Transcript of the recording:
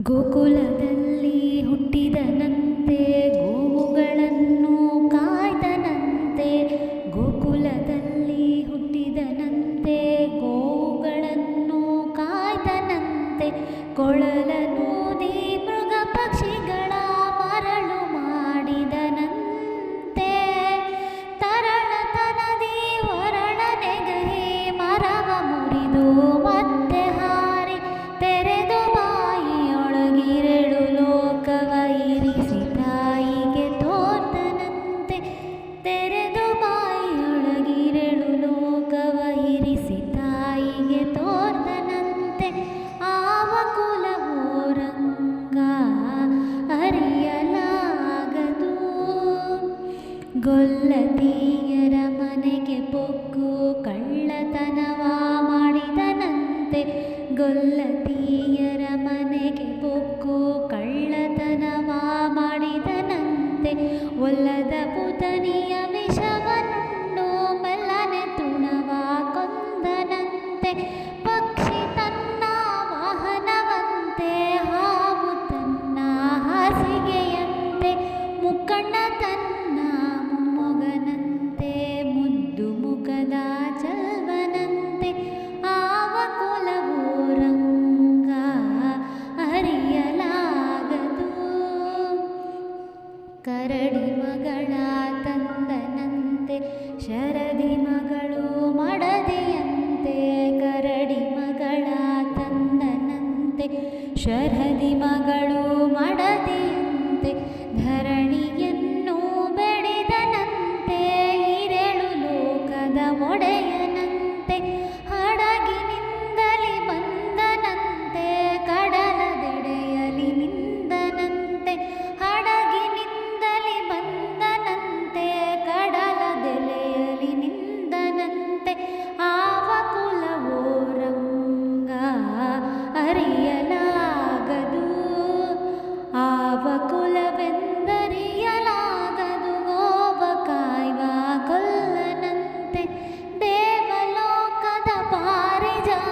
ಗೋಕುಲದಲ್ಲಿ ಹುಟ್ಟಿದನಂತೆ, ಗೋವುಗಳನ್ನು ಕಾಯ್ದನಂತೆ. ಗೋಕುಲದಲ್ಲಿ ಹುಟ್ಟಿದನಂತೆ, ಗೋವುಗಳನ್ನು ಕಾಯ್ದನಂತೆ. ಕೊಳಲನೂದಿ ಮೃಗ ಪಕ್ಷಿಗಳ ಮರಳು ಮಾಡಿದನಂತೆ. ತರಳತನದಿ ಒರಳನೆಗಹಿ ಮರವ ಮುರಿದು ಮತ್ತೆ ಹಾರಿ ತೆರೆದು ಬಾಯಿಯೊಳಗಿರೆಳು ಲೋಕವ ಇರಿಸಿ ತಾಯಿಗೆ ತೋರ್ದನಂತೆ. ತೆರೆದು ಬಾಯಿಯೊಳಗಿರೆಳು ಲೋಕವ ಇರಿಸಿ ತಾಯಿಗೆ ತೋರ್ದನಂತೆ. ಆವ ಕುಲವೋ ರಂಗ ಅರಿಯಲಾಗದು. ಗೊಲ್ಲತಿಯರ ಮನೆಗೆ ಬೊಗ್ಗು ಕಳ್ಳತನವ ಮಾಡಿದನಂತೆ. ಗೊಲ್ಲತಿಯರ ಮನೆಗೆ ಬೊಗ್ಗು ಕಳ್ಳತನವ ಮಾಡಿದನಂತೆ. ಒಲ್ಲದ ಪುತನಿಯ ವಿಷವನ್ನುಂಡು ಮೆಲ್ಲನೆ ತೃಣವ ಕೊಂದನಂತೆ. ಪಕ್ಷಿ ತನ್ನ ವಾಹನವಂತೆ, ಹಾವು ತನ್ನ ಹಾಸಿಗೆಯಂತೆ. ಮುಕ್ಕಣ್ಣ ತನ್ನ ಮೊಮ್ಮಗನಂತೆ, ಮುದ್ದು ಮುಖದ ಚಲ್ವನಂತೆ. ಆವ ಕುಲವೋ ರಂಗ ಅರಿಯಲಾಗದು. ಕರಡಿ ಮಗಳ ತಂದನಂತೆ, ಶರದಿ ಮಗಳು ಮಡದಿಯಂತೆ. ಕರಡಿ ಮಗಳ ತಂದನಂತೆ, ಶರದಿ ಮಗಳು ಮಡದಿಯಂತೆ. ಧರಣಿಯನ್ನು ಬೆಳೆದನಂತೆ, ಹಿರೆಳು ಲೋಕದ ಒಡೆಯನಂತೆ. ಹಡಗಿನಿಂದಲಿ ಬಂದನಂತೆ, ಕಡಲದೆಡೆಯಲಿ ನಿಂದನಂತೆ. ಹಡಗಿನಿಂದಲಿ ಬಂದನಂತೆ, ಕಡಲದೆಲೆಯಲಿ ನಿಂದನಂತೆ. ಆವ ಕುಲವೋ ರಂಗ ಅರಿಯಲಾಗದು. ಆವ ಕುಲವೆಂದರಿಯಲಾಗದು. ಗೋವ ಕಾಯ್ವ ಕೊಲ್ಲನಂತೆ. ದೇವಲೋಕದ ಪಾರಿಜಾತ